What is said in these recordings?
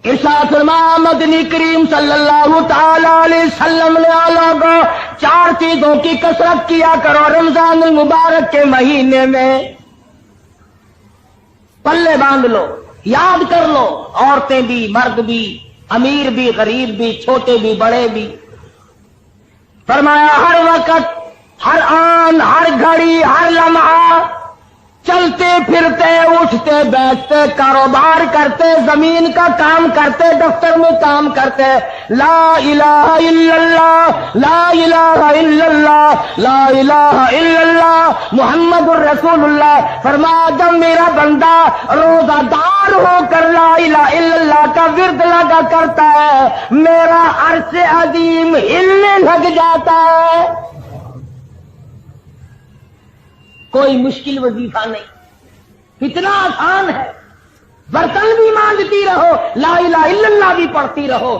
ارشاد فرمایا مدنی کریم صلی اللہ تعالی علیہ وسلم نے لوگوں 4 چیزوں کی کثرت کیا کرو رمضان المبارک کے مہینے میں، پلے باندھ لو، یاد کر لو، عورتیں بھی مرد بھی، امیر بھی غریب بھی، چھوٹے بھی بڑے بھی۔ فرمایا ہر وقت، ہر آن، ہر گھڑی، ہر لمحہ چلتے پھرتے اٹھتے بیٹھتے کاروبار کرتے زمین کا کام کرتے دفتر میں کام کرتے لا الہ الا اللہ لا الہ الا اللہ لا الہ الا اللہ محمد الرسول اللہ۔ فرمایا جب میرا بندہ روزہ دار ہو کر لا الہ الا اللہ کا ورد لگا کرتا ہے میرا عرش عظیم ہلنے لگ جاتا ہے۔ کوئی مشکل وظیفہ نہیں، اتنا آسان ہے۔ برتن بھی مانجتی رہو، لا الہ الا اللہ بھی پڑھتی رہو،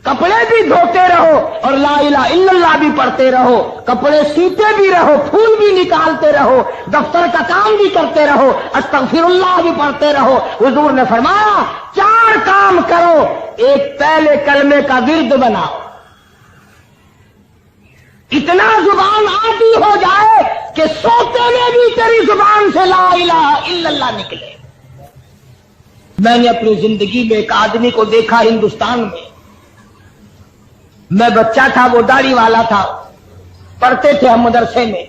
کپڑے بھی دھوتے رہو اور لا الہ الا اللہ بھی پڑھتے رہو، کپڑے سیتے بھی رہو، پھول بھی نکالتے رہو، دفتر کا کام بھی کرتے رہو، استغفر اللہ بھی پڑھتے رہو۔ حضور نے فرمایا 4 کام کرو، ایک پہلے کلمے کا ورد بناؤ، اتنا زبان عادی ہو جائے کہ سوتے میں بھی تیری زبان سے لا الہ الا اللہ نکلے۔ میں نے اپنی زندگی میں ایک آدمی کو دیکھا ہندوستان میں بچہ تھا، وہ داڑھی والا تھا، پڑھتے تھے ہم مدرسے میں۔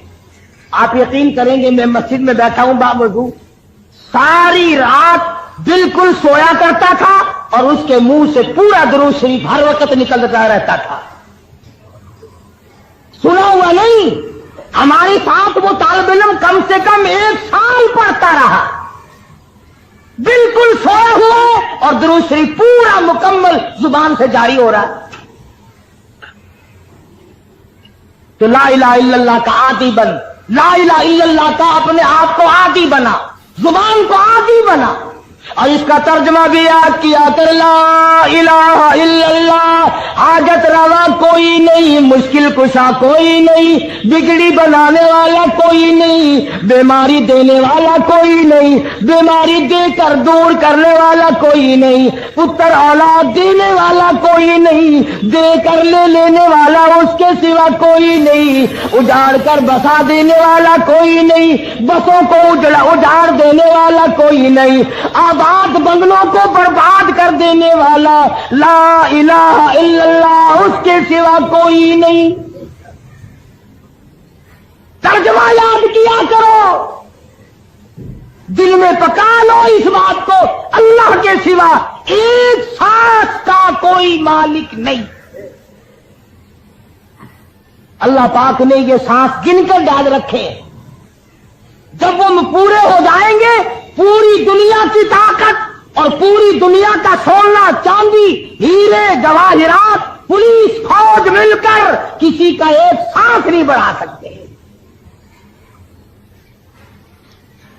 آپ یقین کریں گے میں مسجد میں بیٹھا ہوں باوضو، ساری رات بالکل سویا کرتا تھا اور اس کے منہ سے پورا درود شریف ہر وقت نکلتا رہتا تھا۔ سنا ہوا نہیں، ہمارے ساتھ وہ طالب علم کم سے کم 1 سال پڑھتا رہا، بالکل سویا ہوا اور درود شریف پورا مکمل زبان سے جاری ہو رہا۔ تو لا الہ الا اللہ کا عادی بن، لا الہ الا اللہ کا اپنے آپ کو عادی بنا، زبان کو عادی بنا۔ اور اس کا ترجمہ بھی یاد کیا کر، لا الہ الا اللہ، حاجت روا کوئی نہیں، مشکل کشا کوئی نہیں، بگڑی بنانے والا کوئی نہیں، بیماری دینے والا کوئی نہیں، بیماری دے کر دور کرنے والا کوئی نہیں، پتر اولاد دینے والا کوئی نہیں، دے کر لے لینے والا اس کے سوا کوئی نہیں، اجاڑ کر بسا دینے والا کوئی نہیں، بسوں کو اجاڑ دینے والا کوئی نہیں، آباد بنگلوں کو برباد کر دینے والا لا الہ الا اللہ اس کے سوا کوئی نہیں۔ ترجمہ یاد کیا کرو، دل میں پکا لو اس بات کو، اللہ کے سوا ایک سانس کا کوئی مالک نہیں۔ اللہ پاک نے یہ سانس گن کر ڈال رکھے، جب وہ پورے ہو جائیں گے پوری دنیا کی طاقت اور پوری دنیا کا سونا چاندی ہیرے جواہرات پولیس فوج مل کر کسی کا ایک سانس نہیں بڑھا سکتے۔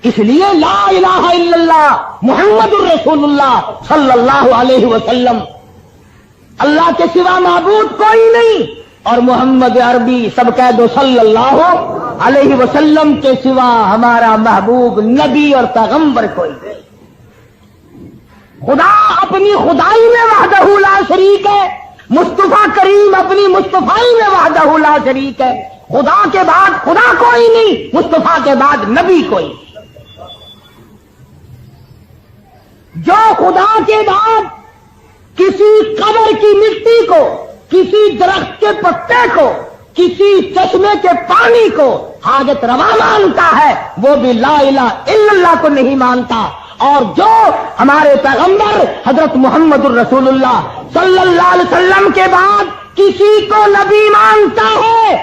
اس لیے لا الہ الا اللہ محمد الرسول اللہ صلی اللہ علیہ وسلم، اللہ کے سوا معبود کوئی نہیں، اور محمد عربی سب کہہ دو صلی اللہ علیہ وسلم کے سوا ہمارا محبوب نبی اور پیغمبر کوئی نہیں۔ خدا اپنی خدائی میں وحدہ لا شریک ہے، مصطفیٰ کریم اپنی مصطفائی میں وحدہ لا شریک ہے۔ خدا کے بعد خدا کوئی نہیں، مصطفیٰ کے بعد نبی کوئی۔ جو خدا کے بعد کسی قبر کی مٹی کو، کسی درخت کے پتے کو، کسی چشمے کے پانی کو حاجت روا مانتا ہے وہ بھی لا الہ الا اللہ کو نہیں مانتا۔ اور جو ہمارے پیغمبر حضرت محمد الرسول اللہ صلی اللہ علیہ وسلم کے بعد کسی کو نبی مانتا ہے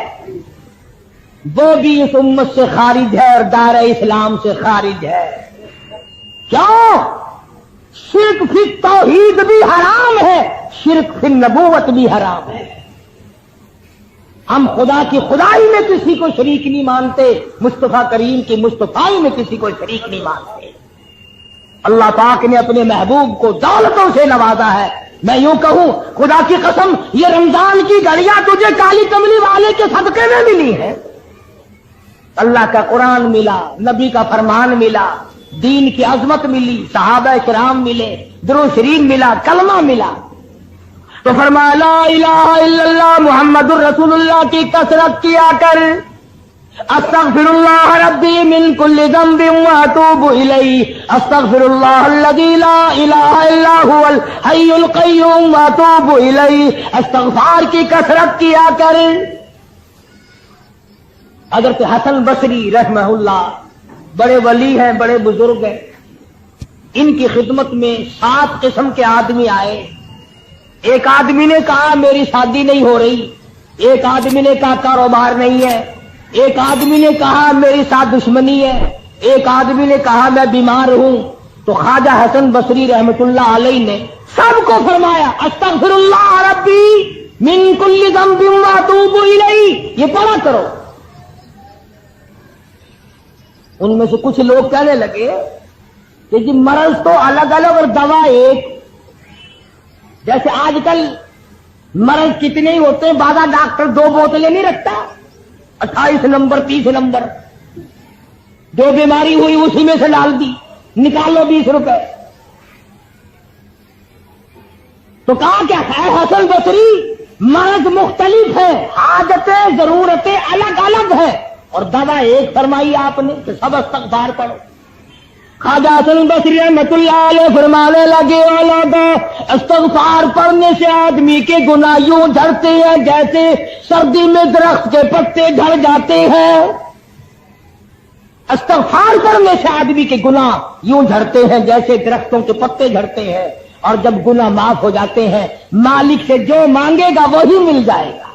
وہ بھی اس امت سے خارج ہے اور دائرہ اسلام سے خارج ہے۔ کیوں؟ شرک فی توحید بھی حرام ہے، شرک فی نبوت بھی حرام ہے۔ ہم خدا کی خدائی میں کسی کو شریک نہیں مانتے، مصطفیٰ کریم کی مصطفائی میں کسی کو شریک نہیں مانتے۔ اللہ پاک نے اپنے محبوب کو دولتوں سے نوازا ہے۔ میں یوں کہوں خدا کی قسم یہ رمضان کی گھڑیاں تجھے کالی کملی والے کے صدقے میں ملی ہے۔ اللہ کا قرآن ملا، نبی کا فرمان ملا، دین کی عظمت ملی، صحابہ کرام ملے، درود شریف ملا، کلمہ ملا، تو فرمایا لا الہ الا اللہ محمد الرسول اللہ کی کثرت کیا کر، استغفر اللہ ربی من کل ذنب واتوب الیہ، استغفر اللہ الذی لا الہ الا هو الحی القیوم واتوب الیہ، استغفار کی کثرت کیا کر۔ حضرت حسن بصری رحمہ اللہ بڑے ولی ہیں، بڑے بزرگ ہیں، ان کی خدمت میں 7 قسم کے آدمی آئے۔ ایک آدمی نے کہا میری شادی نہیں ہو رہی، ایک آدمی نے کہا کاروبار نہیں ہے، ایک آدمی نے کہا میری ساتھ دشمنی ہے، ایک آدمی نے کہا میں بیمار ہوں۔ تو خواجہ حسن بصری رحمۃ اللہ علیہ نے سب کو فرمایا استغفر اللہ ربی من کل ذنب واتوب الیہ، یہ پڑھا کرو۔ ان میں سے کچھ لوگ کہنے لگے کہ جی مرض تو الگ الگ اور دوا ایک، جیسے آج کل مرض کتنے ہی ہوتے ہیں، بعض ڈاکٹر 2 بوتلیں نہیں رکھتا، 28 نمبر 30 نمبر، جو بیماری ہوئی اسی میں سے ڈال دی، نکالو 20 روپے۔ تو کہا کیا ہے حسن بصری، مرض مختلف ہے، حاجتیں ضرورتیں الگ الگ ہیں، اور دوا ایک فرمائی آپ نے کہ سب استغفار پڑھو۔ خواجہ حسن بصری رحمۃ اللہ علیہ فرمانے لگے اولادا، استغفار پڑھنے سے آدمی کے گناہ یوں جھڑتے ہیں جیسے سردی میں درخت کے پتے جھڑ جاتے ہیں۔ استغفار پڑھنے سے آدمی کے گناہ یوں جھڑتے ہیں جیسے درختوں کے پتے جھڑتے ہیں، اور جب گناہ معاف ہو جاتے ہیں مالک سے جو مانگے گا وہی مل جائے گا،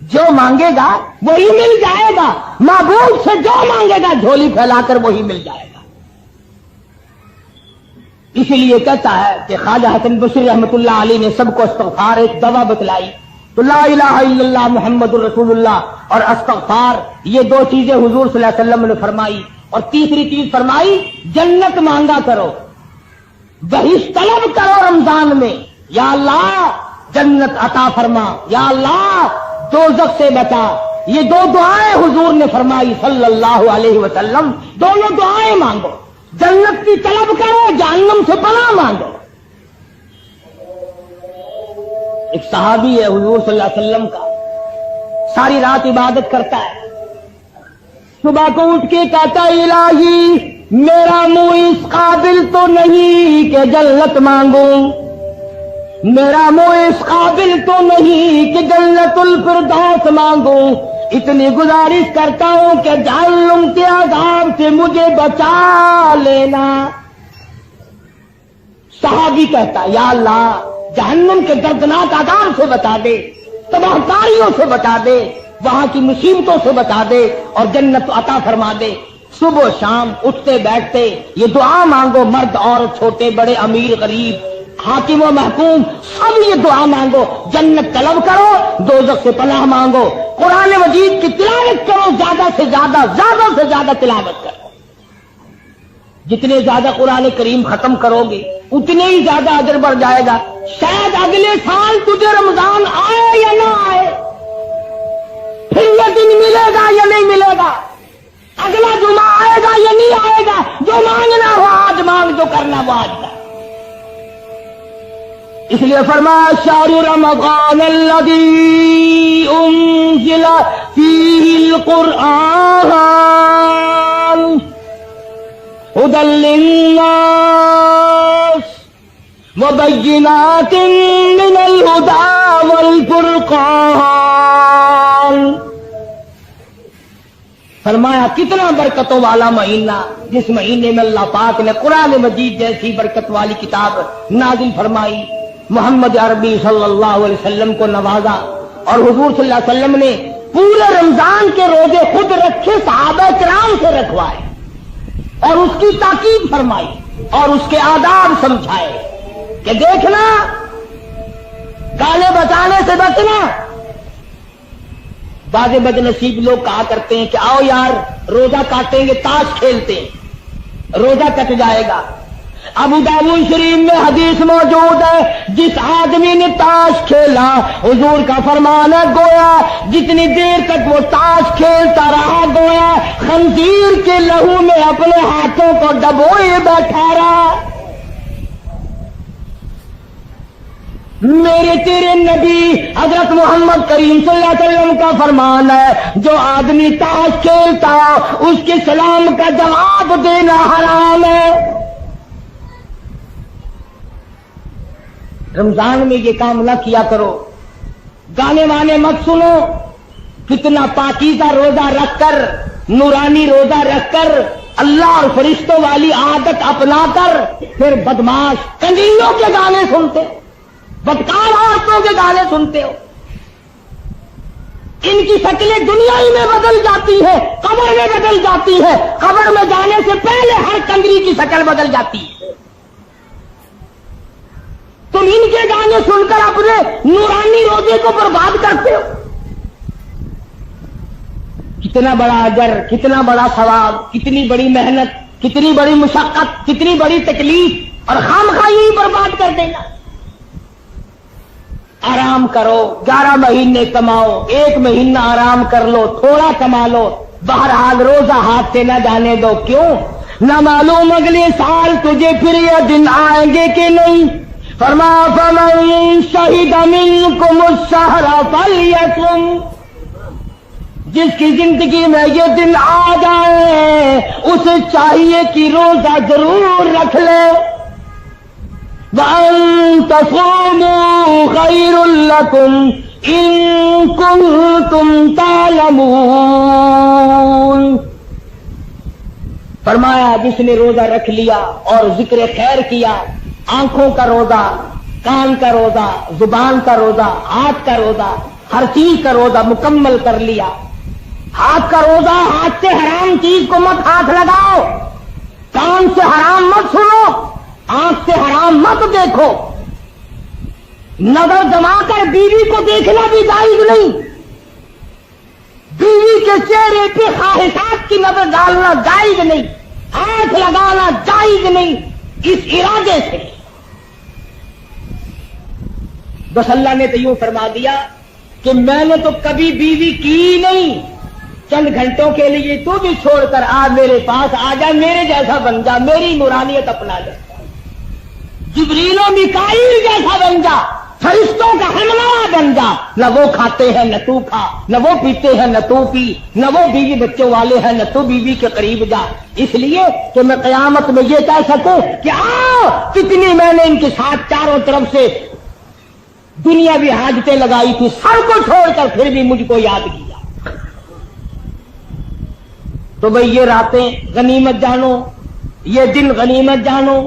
جو مانگے گا وہی مل جائے گا، معبود سے جو مانگے گا جھولی پھیلا کر وہی مل جائے گا۔ اسی لیے کہتا ہے کہ خواجہ حسن بصری رحمۃ اللہ علیہ نے سب کو استغفار ایک دوا بتلائی، تو لا الہ الا اللہ محمد الرسول اللہ اور استغفار، یہ 2 چیزیں حضور صلی اللہ علیہ وسلم نے فرمائی، اور تیسری چیز فرمائی جنت مانگا کرو، بہشت طلب کرو رمضان میں، یا اللہ جنت عطا فرما، یا اللہ دوزخ سے بچا۔ یہ 2 دعائیں حضور نے فرمائی صلی اللہ علیہ وسلم، دونوں دعائیں مانگو، جنت کی طلب کرو، جہنم سے پناہ مانگو۔ ایک صحابی ہے حضور صلی اللہ علیہ وسلم کا، ساری رات عبادت کرتا ہے، صبح کو اٹھ کے کہتا الہی میرا منہ اس قابل تو نہیں کہ جنت مانگوں، میرا منہ اس قابل تو نہیں کہ جنت الفردوس مانگوں، اتنی گزارش کرتا ہوں کہ جہنم کے عذاب سے مجھے بچا لینا۔ صحابی کہتا یا اللہ جہنم کے دردناک عذاب سے بچا دے، تباہ کاریوں سے بچا دے، وہاں کی مصیبتوں سے بچا دے، اور جنت عطا فرما دے۔ صبح شام اٹھتے بیٹھتے یہ دعا مانگو، مرد عورت چھوٹے بڑے امیر غریب حاکم و محکوم سب یہ دعا مانگو، جنت طلب کرو، دوزخ سے پناہ مانگو، قرآن مجید کی تلاوت کرو، زیادہ سے زیادہ تلاوت کرو۔ جتنے زیادہ قرآن کریم ختم کرو گے اتنے ہی زیادہ اجر بڑھ جائے گا۔ شاید اگلے سال تجھے رمضان آئے یا نہ آئے، پھر یہ دن ملے گا یا نہیں ملے گا، اگلا جمعہ آئے گا یا نہیں آئے گا، جو مانگنا ہو آج مانگ، جو کرنا وہ آج کر۔ اس لیے فرمایا شہر رمضان الذی انزل فیہ القرآن ھدی للناس وبینات من الھدی والفرقان۔ فرمایا کتنا برکتوں والا مہینہ، جس مہینے میں اللہ پاک نے قرآن مجید جیسی برکت والی کتاب نازل فرمائی، محمد عربی صلی اللہ علیہ وسلم کو نوازا، اور حضور صلی اللہ علیہ وسلم نے پورے رمضان کے روزے خود رکھے، صحابہ کرام سے رکھوائے، اور اس کی تاکید فرمائی اور اس کے آداب سمجھائے کہ دیکھنا گانے بجانے سے بچنا۔ بعض بد نصیب لوگ کہا کرتے ہیں کہ آؤ یار روزہ کاٹیں گے، تاش کھیلتے ہیں، روزہ کٹ جائے گا۔ ابو داؤد شریف میں حدیث موجود ہے، جس آدمی نے تاش کھیلا، حضور کا فرمان ہے گویا جتنی دیر تک وہ تاش کھیلتا رہا گویا خنزیر کے لہو میں اپنے ہاتھوں کو ڈبوئے بیٹھا رہا۔ میرے تیرے نبی حضرت محمد کریم صلی اللہ علیہ وسلم کا فرمان ہے، جو آدمی تاش کھیلتا اس کے سلام کا جواب دینا حرام ہے۔ رمضان میں یہ کام نہ کیا کرو، گانے وانے مت سنو، کتنا پاکیزہ روزہ رکھ کر، نورانی روزہ رکھ کر، اللہ اور فرشتوں والی عادت اپنا کر پھر بدماش کنجریوں کے گانے سنتے، بدکار عورتوں کے گانے سنتے ہو۔ ان کی شکلیں دنیا ہی میں بدل جاتی ہے، قبر میں بدل جاتی ہے، قبر میں جانے سے پہلے ہر کنجری کی شکل بدل جاتی ہے۔ تم ان کے گانے سن کر اپنے نورانی روزے کو برباد کرتے ہو۔ کتنا بڑا اجر، کتنا بڑا ثواب، کتنی بڑی محنت، کتنی بڑی مشقت، کتنی بڑی تکلیف، اور خامخواہ ہی برباد کر دینا۔ آرام کرو، 11 مہینے کماؤ، 1 مہینہ آرام کر لو، تھوڑا کما لو، بہرحال روزہ ہاتھ سے نہ جانے دو۔ کیوں؟ نہ معلوم اگلے سال تجھے پھر یہ دن آئیں گے کہ نہیں۔ فرمایا فمن شہد منکم الشہر فلیصم، جس کی زندگی میں یہ دن آ جائے اسے چاہیے کہ روزہ ضرور رکھ لے۔ وَأَن تَصُومُوا خَيْرٌ لَكُمْ إِن كُنتُمْ تَعْلَمُونَ۔ فرمایا جس نے روزہ رکھ لیا اور ذکر خیر کیا، آنکھوں کا روزہ، کان کا روزہ، زبان کا روزہ، ہاتھ کا روزہ، ہر چیز کا روزہ مکمل کر لیا۔ ہاتھ کا روزہ، ہاتھ سے حرام چیز کو مت ہاتھ لگاؤ، کان سے حرام مت سنو، آنکھ سے حرام مت دیکھو، نظر جما کر بیوی کو دیکھنا بھی جائز نہیں، بیوی کے چہرے پہ خواہشات کی نظر ڈالنا جائز نہیں، ہاتھ لگانا جائز نہیں، اس ارادے سے۔ بس اللہ نے تو یوں فرما دیا کہ میں نے تو کبھی بیوی کی نہیں، چند گھنٹوں کے لیے تو بھی چھوڑ کر آ میرے پاس آ جا، میرے جیسا بن جا، میری نورانیت اپنا جا، جبریل و میکائیل جیسا بن جا، فرشتوں کا ہمراہ بن جا۔ نہ وہ کھاتے ہیں نہ تو کھا، نہ وہ پیتے ہیں نہ تو پی، نہ وہ بیوی بچوں والے ہیں نہ تو بیوی کے قریب جا، اس لیے کہ میں قیامت میں یہ کہہ سکوں کہ آؤ کتنی میں نے ان کے ساتھ چاروں طرف سے دنیا بھی حاجتیں لگائی تھی، سب کو چھوڑ کر پھر بھی مجھ کو یاد کیا۔ تو بھئی یہ راتیں غنیمت جانو، یہ دن غنیمت جانو،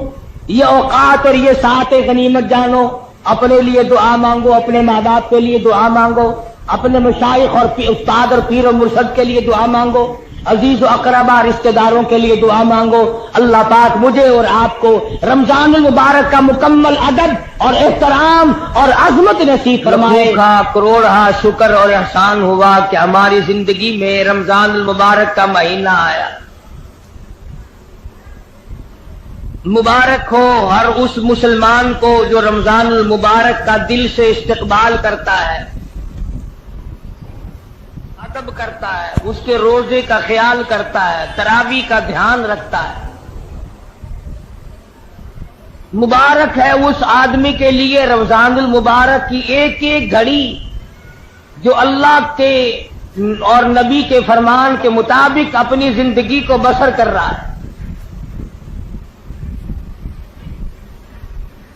یہ اوقات اور یہ ساعتیں غنیمت جانو۔ اپنے لیے دعا مانگو، اپنے ماں باپ کے لیے دعا مانگو، اپنے مشائخ اور استاد اور پیر و مرشد کے لیے دعا مانگو، عزیز و اقربا رشتہ داروں کے لیے دعا مانگو۔ اللہ پاک مجھے اور آپ کو رمضان المبارک کا مکمل ادب اور احترام اور عظمت نصیب فرمائے۔ کروڑا شکر اور احسان ہوا کہ ہماری زندگی میں رمضان المبارک کا مہینہ آیا۔ مبارک ہو ہر اس مسلمان کو جو رمضان المبارک کا دل سے استقبال کرتا ہے، ادب کرتا ہے، اس کے روزے کا خیال کرتا ہے، تراویح کا دھیان رکھتا ہے۔ مبارک ہے اس آدمی کے لیے رمضان المبارک کی ایک ایک گھڑی جو اللہ کے اور نبی کے فرمان کے مطابق اپنی زندگی کو بسر کر رہا ہے۔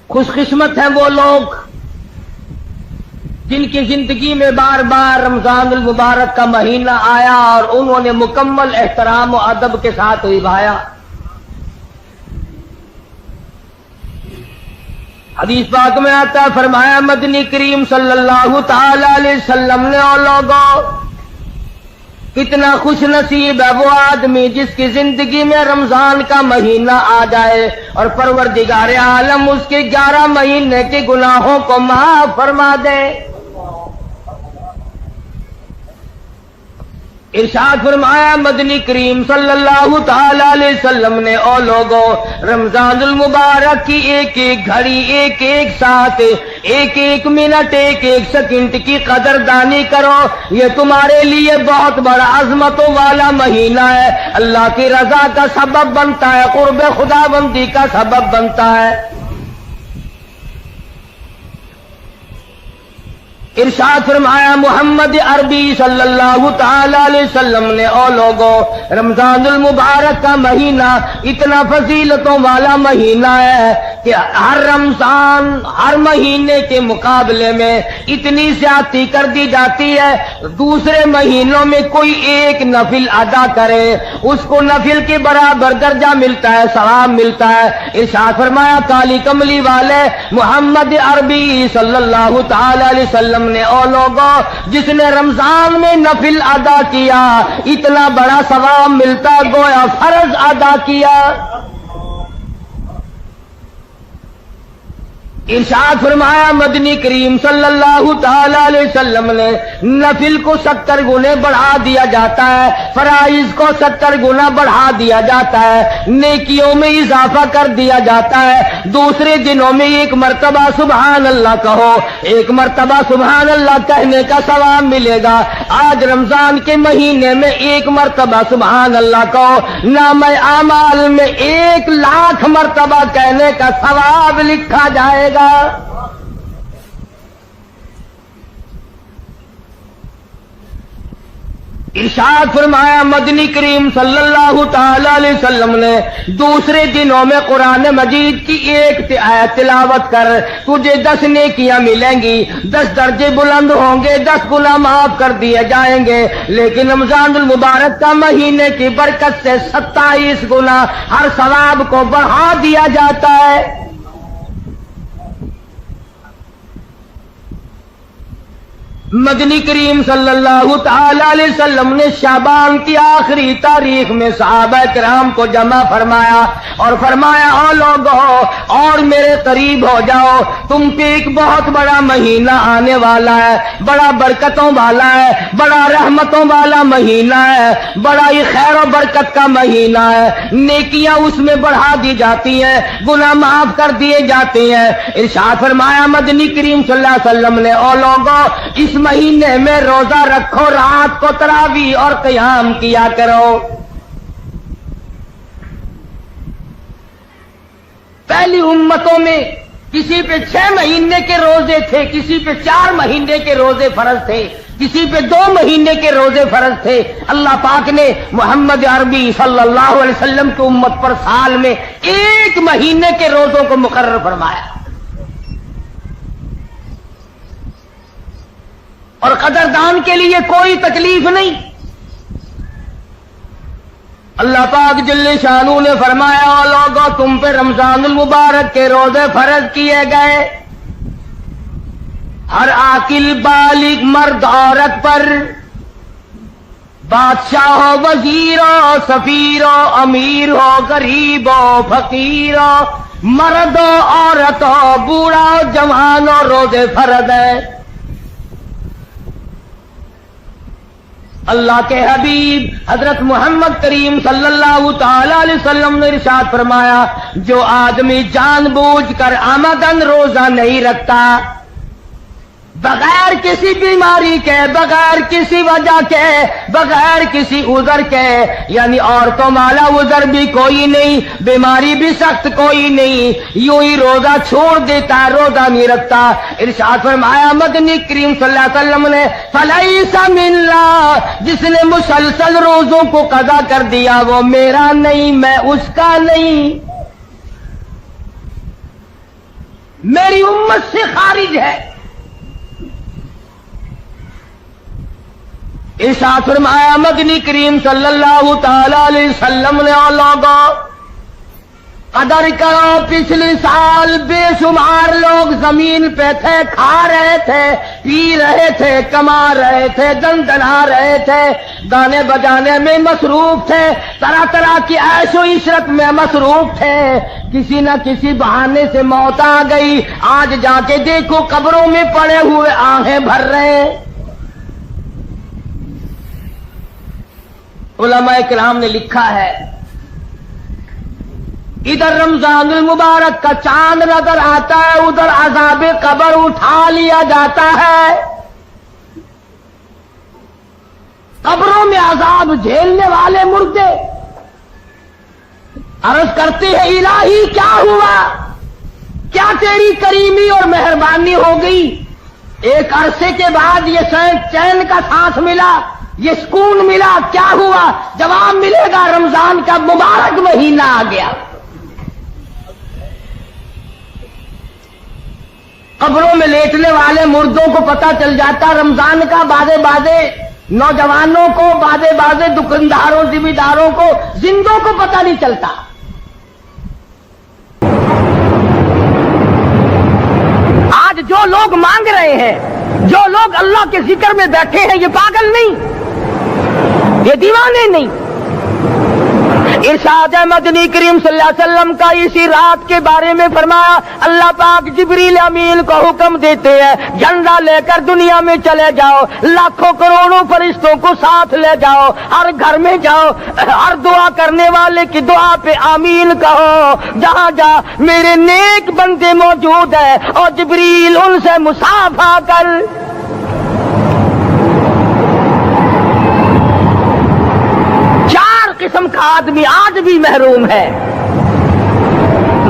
خوش قسمت ہیں وہ لوگ جن کی زندگی میں بار بار رمضان المبارک کا مہینہ آیا اور انہوں نے مکمل احترام و ادب کے ساتھ نبھایا۔ حدیث پاک میں آتا ہے، فرمایا مدنی کریم صلی اللہ تعالی علیہ وسلم نے، اور لوگوں کتنا خوش نصیب ہے وہ آدمی جس کی زندگی میں رمضان کا مہینہ آ جائے اور پروردگار عالم اس کے 11 مہینے کے گناہوں کو معاف فرما دے۔ ارشاد فرمایا مدنی کریم صلی اللہ تعالی علیہ وسلم نے، او لوگوں، رمضان المبارک کی ایک ایک گھڑی، ایک ایک ساتھ، ایک ایک منٹ، ایک ایک سیکنڈ کی قدردانی کرو، یہ تمہارے لیے بہت بڑا عظمتوں والا مہینہ ہے، اللہ کی رضا کا سبب بنتا ہے، قرب خدا بندی کا سبب بنتا ہے۔ ارشاد فرمایا محمد عربی صلی اللہ تعالی علیہ وسلم نے، او لوگوں، رمضان المبارک کا مہینہ اتنا فضیلتوں والا مہینہ ہے کہ ہر رمضان ہر مہینے کے مقابلے میں اتنی زیادتی کر دی جاتی ہے، دوسرے مہینوں میں کوئی ایک نفل ادا کرے اس کو نفل کے برابر درجہ ملتا ہے، ثواب ملتا ہے۔ ارشاد فرمایا کالی کملی والے محمد عربی صلی اللہ تعالی علیہ وسلم نے، او لوگوں، جس نے رمضان میں نفل ادا کیا اتنا بڑا ثواب ملتا گویا فرض ادا کیا۔ ارشاد فرمایا مدنی کریم صلی اللہ تعالی علیہ وسلم نے، نفل کو 70 گنے بڑھا دیا جاتا ہے، فرائض کو 70 گنا بڑھا دیا جاتا ہے، نیکیوں میں اضافہ کر دیا جاتا ہے۔ دوسرے دنوں میں ایک مرتبہ سبحان اللہ کہو، ایک مرتبہ سبحان اللہ کہنے کا ثواب ملے گا۔ آج رمضان کے مہینے میں ایک مرتبہ سبحان اللہ کہو، نامہ اعمال میں 1,00,000 مرتبہ کہنے کا ثواب لکھا جائے گا۔ ارشاد فرمایا مدنی کریم صلی اللہ تعالی علیہ وسلم نے، دوسرے دنوں میں قرآن مجید کی ایک آیت تلاوت کر، تجھے 10 نیکیاں ملیں گی، 10 درجے بلند ہوں گے، 10 گناہ معاف کر دیے جائیں گے۔ لیکن رمضان المبارک کا مہینے کی برکت سے 27 گنا ہر ثواب کو بڑھا دیا جاتا ہے۔ مدنی کریم صلی اللہ تعالی علیہ وسلم نے شعبان کی آخری تاریخ میں صحابہ کرام کو جمع فرمایا اور فرمایا، او لوگو اور میرے قریب ہو جاؤ، تم پہ ایک بہت بڑا مہینہ آنے والا ہے، بڑا برکتوں والا ہے، بڑا رحمتوں والا مہینہ ہے، بڑا ہی خیر و برکت کا مہینہ ہے، نیکیاں اس میں بڑھا دی جاتی ہیں، گناہ معاف کر دیے جاتے ہیں۔ ارشاد فرمایا مدنی کریم صلی اللہ علیہ وسلم نے، او لوگو اس مہینے میں روزہ رکھو، رات کو تراویح اور قیام کیا کرو۔ پہلی امتوں میں کسی پہ 6 مہینے کے روزے تھے، کسی پہ 4 مہینے کے روزے فرض تھے، کسی پہ 2 مہینے کے روزے فرض تھے۔ اللہ پاک نے محمد عربی صلی اللہ علیہ وسلم کی امت پر سال میں 1 مہینے کے روزوں کو مقرر فرمایا، اور قدردان کے لیے کوئی تکلیف نہیں۔ اللہ پاک جل شانہ نے فرمایا، او لوگو تم پہ رمضان المبارک کے روزے فرض کیے گئے، ہر عاقل بالغ مرد عورت پر، بادشاہ ہو، وزیر ہو، سفیر ہو، امیر ہو، غریب ہو، فقیر ہو، مرد ہو، عورت ہو، بوڑھا ہو، جوان ہو، روزے فرض ہے۔ اللہ کے حبیب حضرت محمد کریم صلی اللہ تعالی علیہ وسلم نے ارشاد فرمایا، جو آدمی جان بوجھ کر عمدن روزہ نہیں رکھتا، بغیر کسی بیماری کے، بغیر کسی وجہ کے، بغیر کسی عذر کے، یعنی عورتوں والا عذر بھی کوئی نہیں، بیماری بھی سخت کوئی نہیں، یوں ہی روزہ چھوڑ دیتا، روزہ نہیں رکھتا، ارشاد فرمایا مدنی کریم صلی اللہ علیہ وسلم نے، فلیس منا، جس نے مسلسل روزوں کو قضا کر دیا وہ میرا نہیں، میں اس کا نہیں، میری امت سے خارج ہے۔ ارشاد فرمایا مدنی کریم صلی اللہ تعالی علیہ وسلم نے، او لوگوں قدر کرو، پچھلے سال بے شمار لوگ زمین پہ تھے، کھا رہے تھے، پی رہے تھے، کما رہے تھے، دن دنا رہے تھے، گانے بجانے میں مصروف تھے، طرح طرح کی عیش و عشرت میں مصروف تھے، کسی نہ کسی بہانے سے موت آ گئی، آج جا کے دیکھو قبروں میں پڑے ہوئے آہیں بھر رہے ہیں۔ علماء کرام نے لکھا ہے ادھر رمضان المبارک کا چاند نظر آتا ہے، ادھر عذاب قبر اٹھا لیا جاتا ہے۔ قبروں میں عذاب جھیلنے والے مردے عرض کرتے ہیں الہی کیا ہوا، کیا تیری کریمی اور مہربانی ہو گئی؟ ایک عرصے کے بعد یہ چین کا سانس ملا، یہ سکون ملا، کیا ہوا؟ جواب ملے گا رمضان کا مبارک مہینہ آ گیا۔ قبروں میں لیٹنے والے مردوں کو پتہ چل جاتا رمضان کا، بازے بازے نوجوانوں کو، بازے بازے دکانداروں ذمہ داروں کو، زندوں کو پتہ نہیں چلتا۔ آج جو لوگ مانگ رہے ہیں، جو لوگ اللہ کے ذکر میں بیٹھے ہیں، یہ پاگل نہیں، یہ دیوانے نہیں۔ ارشاد مدنی کریم صلی اللہ علیہ وسلم کا اسی رات کے بارے میں فرمایا، اللہ پاک جبریل امین کو حکم دیتے ہیں جھنڈا لے کر دنیا میں چلے جاؤ، لاکھوں کروڑوں فرشتوں کو ساتھ لے جاؤ، ہر گھر میں جاؤ، ہر دعا کرنے والے کی دعا پہ آمین کہو، جہاں جا میرے نیک بندے موجود ہیں اور جبریل ان سے مصافحہ کر۔ قسم کا آدمی آج بھی محروم ہے،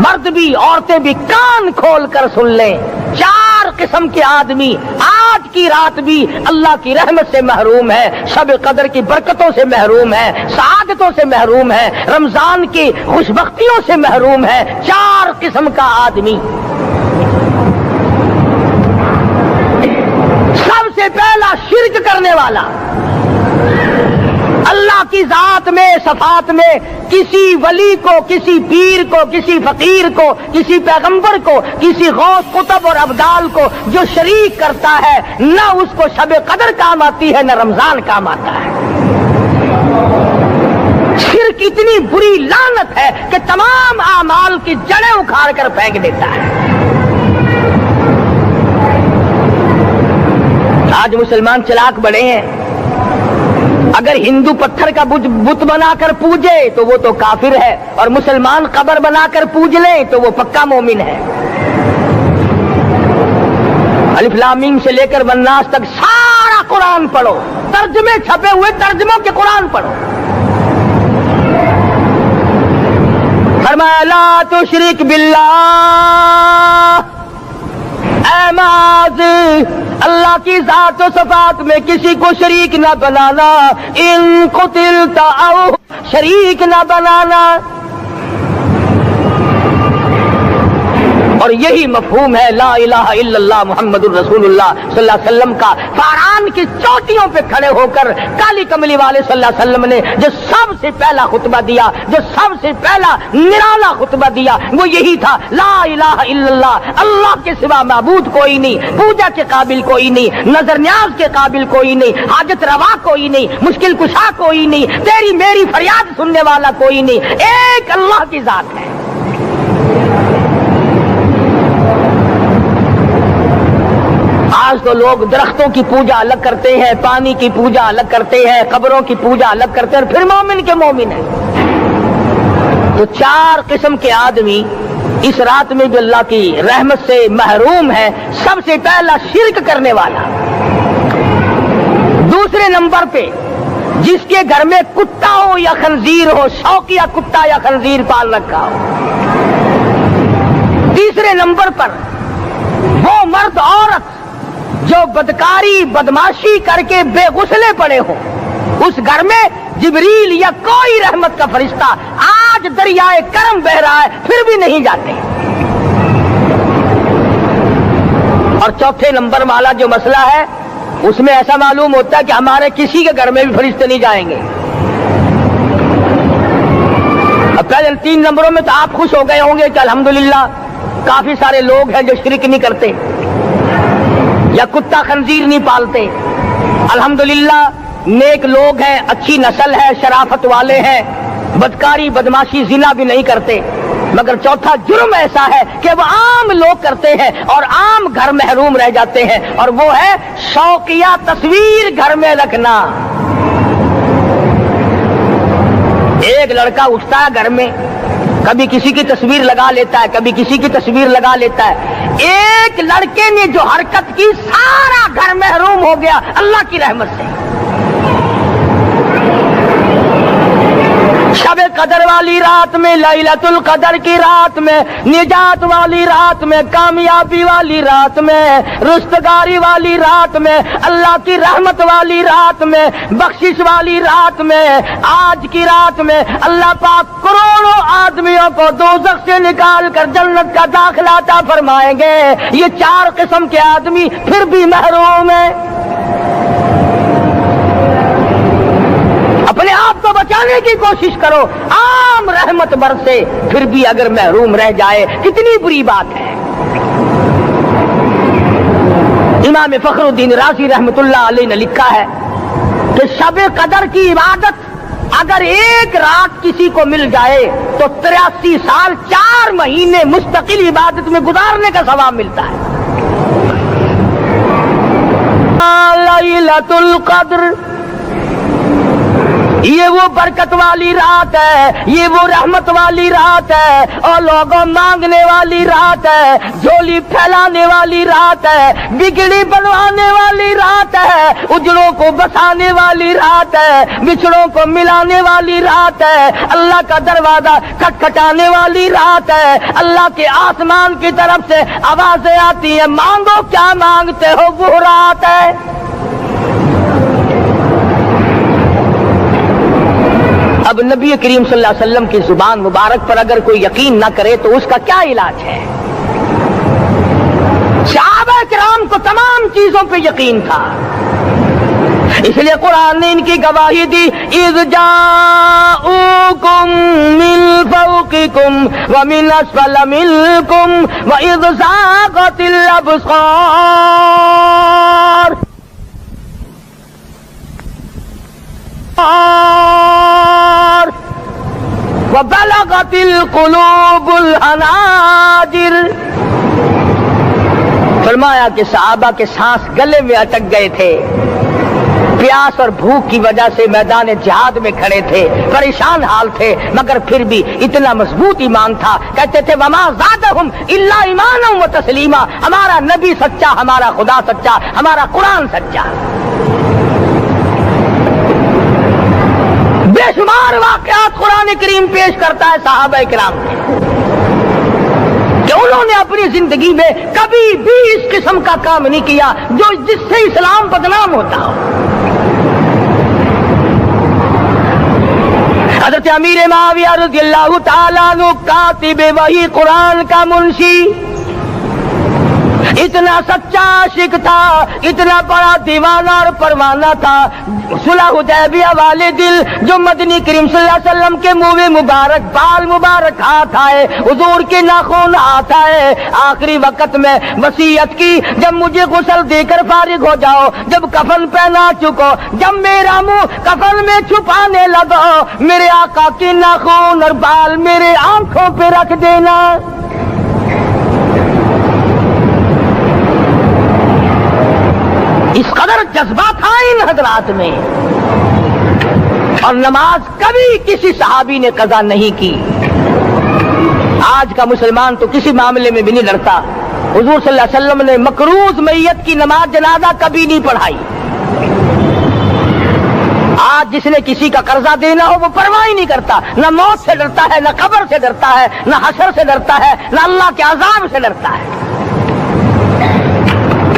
مرد بھی عورتیں بھی کان کھول کر سن لیں، 4 قسم کے آدمی آج کی رات بھی اللہ کی رحمت سے محروم ہے، شب قدر کی برکتوں سے محروم ہے، سعادتوں سے محروم ہے، رمضان کی خوشبختیوں سے محروم ہے۔ 4 قسم کا آدمی۔ سب سے پہلا شرک کرنے والا، اللہ کی ذات میں صفات میں کسی ولی کو، کسی پیر کو، کسی فقیر کو، کسی پیغمبر کو، کسی غوث قطب اور ابدال کو جو شریک کرتا ہے، نہ اس کو شب قدر کام آتی ہے، نہ رمضان کام آتا ہے۔ شرک اتنی بری لعنت ہے کہ تمام اعمال کی جڑیں اکھاڑ کر پھینک دیتا ہے۔ آج مسلمان چلاک بڑے ہیں، اگر ہندو پتھر کا بت بنا کر پوجے تو وہ تو کافر ہے، اور مسلمان قبر بنا کر پوج لیں تو وہ پکا مومن ہے۔ الف لام میم سے لے کر والناس تک سارا قرآن پڑھو، ترجمے چھپے ہوئے ترجموں کے قرآن پڑھو۔ فرمایا لا تشرک باللہ، اے معاذ اللہ کی ذات و صفات میں کسی کو شریک نہ بنانا، ان قتلت او شریک نہ بنانا۔ اور یہی مفہوم ہے لا الہ الا اللہ محمد الرسول اللہ صلی اللہ علیہ وسلم کا۔ فاران کی چوٹیوں پہ کھڑے ہو کر کالی کملی والے صلی اللہ علیہ وسلم نے جو سب سے پہلا خطبہ دیا، جو سب سے پہلا نرالا خطبہ دیا، وہ یہی تھا لا الہ الا اللہ، اللہ کے سوا معبود کوئی نہیں، پوجا کے قابل کوئی نہیں، نظر نیاز کے قابل کوئی نہیں، حاجت روا کوئی نہیں، مشکل کشا کوئی نہیں، تیری میری فریاد سننے والا کوئی نہیں، ایک اللہ کی ذات ہے۔ آج تو لوگ درختوں کی پوجا الگ کرتے ہیں، پانی کی پوجا الگ کرتے ہیں، قبروں کی پوجا الگ کرتے ہیں، پھر مومن کے مومن ہیں۔ تو 4 قسم کے آدمی اس رات میں جو اللہ کی رحمت سے محروم ہے۔ سب سے پہلا شرک کرنے والا، دوسرے نمبر پہ جس کے گھر میں کتا ہو یا خنزیر ہو، شوقیہ کتا یا خنزیر پال رکھا ہو۔ تیسرے نمبر پر وہ مرد عورت جو بدکاری بدماشی کر کے بے غسلے پڑے ہوں، اس گھر میں جبریل یا کوئی رحمت کا فرشتہ آج دریائے کرم بہ رہا ہے پھر بھی نہیں جاتے۔ اور چوتھے نمبر والا جو مسئلہ ہے، اس میں ایسا معلوم ہوتا ہے کہ ہمارے کسی کے گھر میں بھی فرشتے نہیں جائیں گے۔ اب پہلے 3 نمبروں میں تو آپ خوش ہو گئے ہوں گے کہ الحمدللہ کافی سارے لوگ ہیں جو شرک نہیں کرتے یا کتا خنزیر نہیں پالتے، الحمدللہ نیک لوگ ہیں، اچھی نسل ہے، شرافت والے ہیں، بدکاری بدماشی زنا بھی نہیں کرتے۔ مگر چوتھا جرم ایسا ہے کہ وہ عام لوگ کرتے ہیں اور عام گھر محروم رہ جاتے ہیں، اور وہ ہے شوقیہ تصویر گھر میں رکھنا۔ ایک لڑکا اٹھتا ہے گھر میں، کبھی کسی کی تصویر لگا لیتا ہے، کبھی کسی کی تصویر لگا لیتا ہے، ایک لڑکے نے جو حرکت کی سارا گھر محروم ہو گیا اللہ کی رحمت سے۔ شب قدر والی رات میں، لیلۃ القدر کی رات میں، نجات والی رات میں، کامیابی والی رات میں، رستگاری والی رات میں، اللہ کی رحمت والی رات میں، بخشش والی رات میں، آج کی رات میں اللہ پاک کروڑوں آدمیوں کو دوزخ سے نکال کر جنت کا داخلہ عطا فرمائیں گے۔ یہ 4 قسم کے آدمی پھر بھی محروم ہیں۔ اپنے آپ کو بچانے کی کوشش کرو، عام رحمت برسے پھر بھی اگر محروم رہ جائے کتنی بری بات ہے۔ امام فخر الدین رازی رحمت اللہ علیہ نے لکھا ہے کہ شب قدر کی عبادت اگر ایک رات کسی کو مل جائے تو 83 سال 4 مہینے مستقل عبادت میں گزارنے کا ثواب ملتا ہے۔ لیلۃ القدر یہ وہ برکت والی رات ہے، یہ وہ رحمت والی رات ہے، اور لوگوں مانگنے والی رات ہے، جھولی پھیلانے والی رات ہے، بگڑی بنوانے والی رات ہے، اجڑوں کو بسانے والی رات ہے، بچڑوں کو ملانے والی رات ہے، اللہ کا دروازہ کھٹکھٹانے والی رات ہے، اللہ کے آسمان کی طرف سے آوازیں آتی ہیں، مانگو کیا مانگتے ہو، وہ رات ہے۔ اب نبی کریم صلی اللہ علیہ وسلم کی زبان مبارک پر اگر کوئی یقین نہ کرے تو اس کا کیا علاج ہے؟ صحابہ کرام کو تمام چیزوں پہ یقین تھا، اس لیے قرآن نے ان کی گواہی دی، اذ جاءوکم من فوقکم ومن اسفل منکم واذ زاغت الابصار وبلغت القلوب الحناجر۔ فرمایا کہ صحابہ کے سانس گلے میں اٹک گئے تھے، پیاس اور بھوک کی وجہ سے میدان جہاد میں کھڑے تھے، پریشان حال تھے، مگر پھر بھی اتنا مضبوط ایمان تھا، کہتے تھے وما زادہم الا ایمانا و تسلیما، ہمارا نبی سچا، ہمارا خدا سچا، ہمارا قرآن سچا۔ بے شمار واقعات قرآن کریم پیش کرتا ہے صحابہ کرام کے کہ انہوں نے اپنی زندگی میں کبھی بھی اس قسم کا کام نہیں کیا جس سے اسلام بدنام ہوتا ہو۔ حضرت امیر معاویہ رضی اللہ تعالیٰ عنہ کاتب وحی قرآن کا منشی، اتنا سچا عاشق تھا، اتنا بڑا دیوانہ اور پروانہ تھا، صلح حدیبیہ والے دل جو مدنی کریم صلی اللہ علیہ وسلم کے منہ مبارک، بال مبارک ہاتھ آئے، حضور کے ناخن ہاتھ آئے، آخری وقت میں وصیت کی جب مجھے غسل دے کر فارغ ہو جاؤ، جب کفن پہنا چکو، جب میرا منہ کفن میں چھپانے لگو، میرے آقا کے ناخن اور بال میرے آنکھوں پہ رکھ دینا۔ اس قدر جذبہ تھا ان حضرات میں، اور نماز کبھی کسی صحابی نے قضا نہیں کی۔ آج کا مسلمان تو کسی معاملے میں بھی نہیں ڈرتا، حضور صلی اللہ علیہ وسلم نے مقروض میت کی نماز جنازہ کبھی نہیں پڑھائی۔ آج جس نے کسی کا قرضہ دینا ہو وہ پرواہ ہی نہیں کرتا، نہ موت سے ڈرتا ہے، نہ قبر سے ڈرتا ہے، نہ حشر سے ڈرتا ہے، نہ اللہ کے عذاب سے ڈرتا ہے۔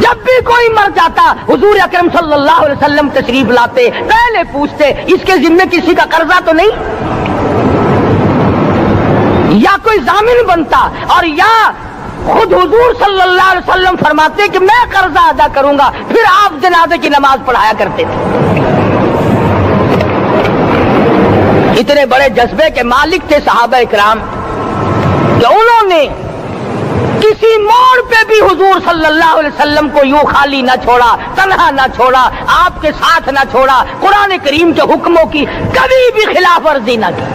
جب بھی کوئی مر جاتا حضور اکرم صلی اللہ علیہ وسلم تشریف لاتے، پہلے پوچھتے اس کے ذمے کسی کا قرضہ تو نہیں، یا کوئی ضامن بنتا، اور یا خود حضور صلی اللہ علیہ وسلم فرماتے کہ میں قرضہ ادا کروں گا، پھر آپ جنازے کی نماز پڑھایا کرتے تھے۔ اتنے بڑے جذبے کے مالک تھے صحابہ اکرام کہ انہوں نے کسی موڑ پہ بھی حضور صلی اللہ علیہ وسلم کو یوں خالی نہ چھوڑا، تنہا نہ چھوڑا، آپ کے ساتھ نہ چھوڑا، قرآن کریم کے حکموں کی کبھی بھی خلاف ورزی نہ کی۔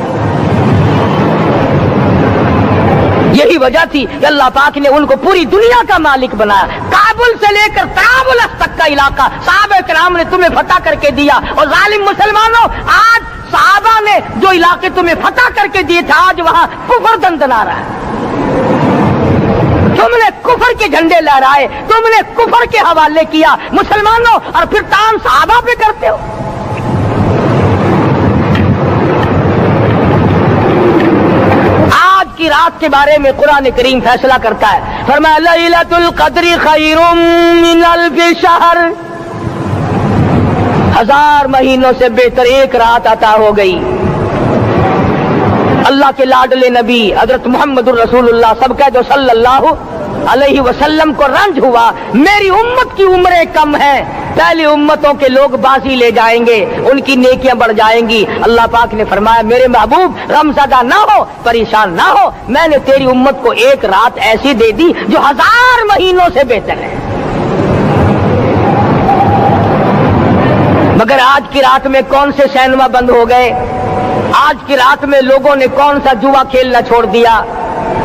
یہی وجہ تھی کہ اللہ پاک نے ان کو پوری دنیا کا مالک بنایا، کابل سے لے کر طرابلس تک کا علاقہ صحابہ کرام نے تمہیں فتح کر کے دیا، اور ظالم مسلمانوں آج صحابہ نے جو علاقے تمہیں فتح کر کے دیے تھے آج وہاں کفر دندنا رہا ہے. تم نے کفر کے جھنڈے لہرائے, تم نے کفر کے حوالے کیا مسلمانوں, اور پھر تان صحابہ پہ کرتے ہو. آج کی رات کے بارے میں قرآن کریم فیصلہ کرتا ہے, فرمایا لیلۃ القدر خیر من الف شہر, 1000 مہینوں سے بہتر ایک رات عطا ہو گئی. اللہ کے لاڈلے نبی حضرت محمد الرسول اللہ سب کہہ دو صلی اللہ علیہ وسلم کو رنج ہوا, میری امت کی عمریں کم ہیں, پہلی امتوں کے لوگ بازی لے جائیں گے, ان کی نیکیاں بڑھ جائیں گی. اللہ پاک نے فرمایا میرے محبوب غمزدہ نہ ہو, پریشان نہ ہو, میں نے تیری امت کو ایک رات ایسی دے دی جو 1000 مہینوں سے بہتر ہے. مگر آج کی رات میں کون سے سینما بند ہو گئے, آج کی رات میں لوگوں نے کون سا جوا کھیلنا چھوڑ دیا,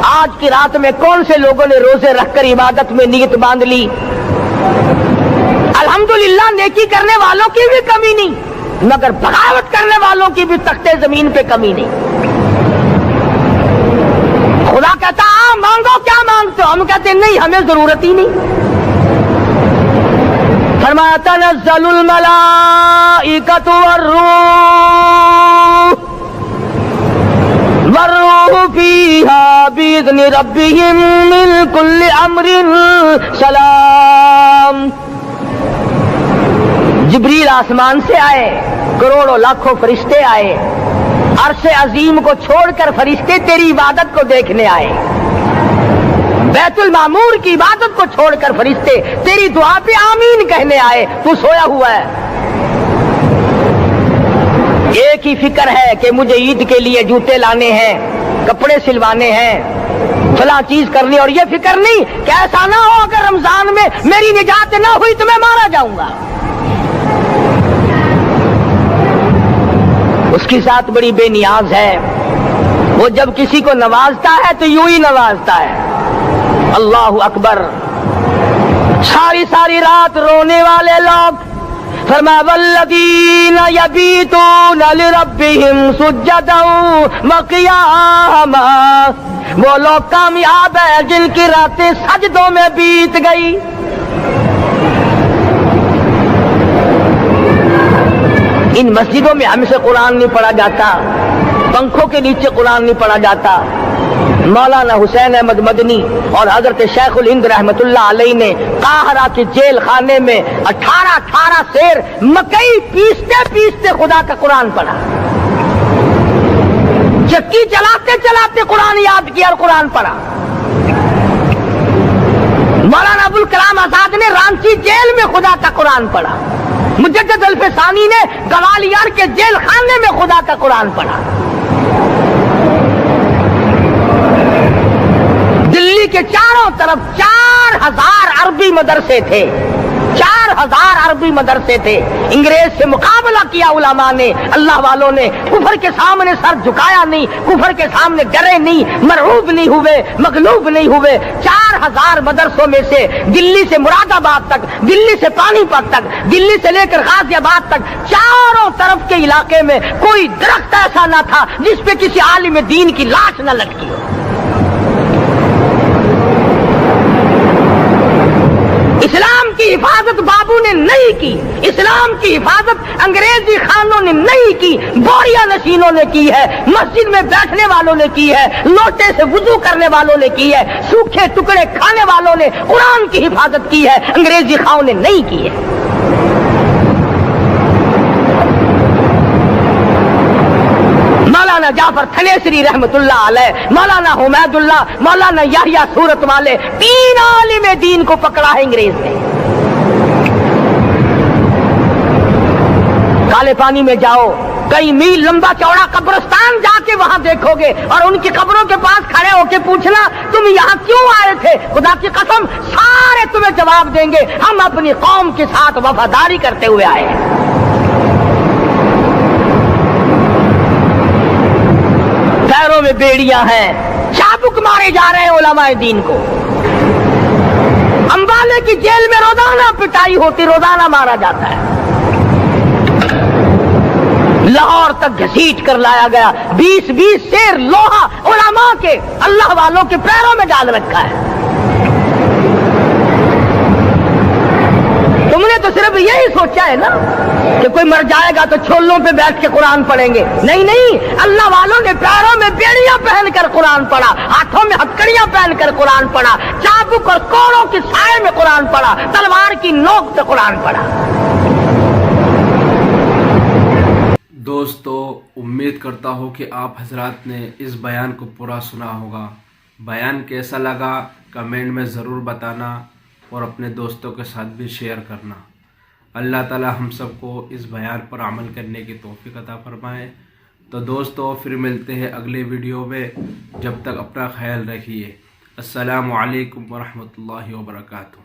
آج کی رات میں کون سے لوگوں نے روزے رکھ کر عبادت میں نیت باندھ لی. الحمدللہ نیکی کرنے والوں کی بھی کمی نہیں, مگر بغاوت کرنے والوں کی بھی تختے زمین پہ کمی نہیں. خدا کہتا مانگو کیا مانگتے ہو, ہم کہتے نہیں ہمیں ضرورت ہی نہیں. فرمایا تنزل الملائکۃ والروح فیہا بإذن ربہم من کل امر سلام. جبریل آسمان سے آئے, کروڑوں لاکھوں فرشتے آئے, عرش عظیم کو چھوڑ کر فرشتے تیری عبادت کو دیکھنے آئے, بیت المعمور کی عبادت کو چھوڑ کر فرشتے تیری دعا پہ آمین کہنے آئے. تو سویا ہوا ہے, ایک ہی فکر ہے کہ مجھے عید کے لیے جوتے لانے ہیں, کپڑے سلوانے ہیں, فلاں چیز کرنی, اور یہ فکر نہیں کہ ایسا نہ ہو اگر رمضان میں میری نجات نہ ہوئی تو میں مارا جاؤں گا. اس کی ذات بڑی بے نیاز ہے, وہ جب کسی کو نوازتا ہے تو یوں ہی نوازتا ہے. اللہ اکبر. ساری ساری رات رونے والے لوگ, فرمایا والذین یبیتون لربہم سجدا وقیاما, وہ لوگ کامیاب ہیں جن کی راتیں سجدوں میں بیت گئی. ان مسجدوں میں ہم سے قرآن نہیں پڑھا جاتا, پنکھوں کے نیچے قرآن نہیں پڑھا جاتا. مولانا حسین احمد مدنی اور حضرت شیخ الہند رحمت اللہ علیہ نے قاہرہ کے جیل خانے میں 18 سیر مکئی پیستے پیستے خدا کا قرآن پڑھا. چکی چلاتے چلاتے قرآن یاد کیا اور قرآن پڑھا. مولانا ابوالکلام آزاد نے رانچی جیل میں خدا کا قرآن پڑھا. مجدد الفسانی نے گوالیار کے جیل خانے میں خدا کا قرآن پڑھا. دلی کے چاروں طرف 4000 عربی مدرسے تھے, 4000 عربی مدرسے تھے. انگریز سے مقابلہ کیا علماء نے, اللہ والوں نے. کفر کے سامنے سر جھکایا نہیں, کفر کے سامنے ڈرے نہیں, مرعوب نہیں ہوئے, مغلوب نہیں ہوئے. 4000 مدرسوں میں سے دلی سے مراد آباد تک, دلی سے پانی پت تک, دلی سے لے کر غازی آباد تک, چاروں طرف کے علاقے میں کوئی درخت ایسا نہ تھا جس پہ کسی عالم دین کی لاش نہ لٹکی ہو. اسلام کی حفاظت بابو نے نہیں کی, اسلام کی حفاظت انگریزی خانوں نے نہیں کی, بوریا نشینوں نے کی ہے, مسجد میں بیٹھنے والوں نے کی ہے, لوٹے سے وضو کرنے والوں نے کی ہے, سوکھے ٹکڑے کھانے والوں نے قرآن کی حفاظت کی ہے, انگریزی خانوں نے نہیں کی ہے. مولانا جعفر تھنیسری رحمت اللہ علیہ, مولانا حمید اللہ, مولانا یحییٰ صورت والے, 3 عالم دین کو پکڑا ہے انگریز نے. کالے پانی میں جاؤ, کئی میل لمبا چوڑا قبرستان جا کے وہاں دیکھو گے, اور ان کی قبروں کے پاس کھڑے ہو کے پوچھنا تم یہاں کیوں آئے تھے, خدا کی قسم سارے تمہیں جواب دیں گے ہم اپنی قوم کے ساتھ وفاداری کرتے ہوئے آئے ہیں. پیروں میں بیڑیاں ہیں, چابک مارے جا رہے ہیں علماء دین کو. امبالے کی جیل میں روزانہ پٹائی ہوتی, روزانہ مارا جاتا ہے. لاہور تک گھسیٹ کر لایا گیا. 20 سیر لوہا علماء کے اللہ والوں کے پیروں میں ڈال رکھا ہے. تم نے تو صرف یہی سوچا ہے نا کہ کوئی مر جائے گا تو چھولوں پہ بیٹھ کے قرآن پڑھیں گے. نہیں نہیں، اللہ والوں نے پیروں میں بیڑیاں پہن کر قرآن پڑھا، ہاتھوں میں ہتکڑیاں پہن کر قرآن پڑھا، چابک اور کوڑوں کی سائے میں قرآن پڑھا، تلوار کی نوک سے قرآن پڑھا. دوستو، امید کرتا ہوں کہ آپ حضرات نے اس بیان کو پورا سنا ہوگا. بیان کیسا لگا کمنٹ میں ضرور بتانا اور اپنے دوستوں کے ساتھ بھی شیئر کرنا. اللہ تعالی ہم سب کو اس بیان پر عمل کرنے کی توفیق عطا فرمائے. تو دوستو پھر ملتے ہیں اگلے ویڈیو میں. جب تک اپنا خیال رکھیے. السلام علیکم ورحمۃ اللہ وبرکاتہ.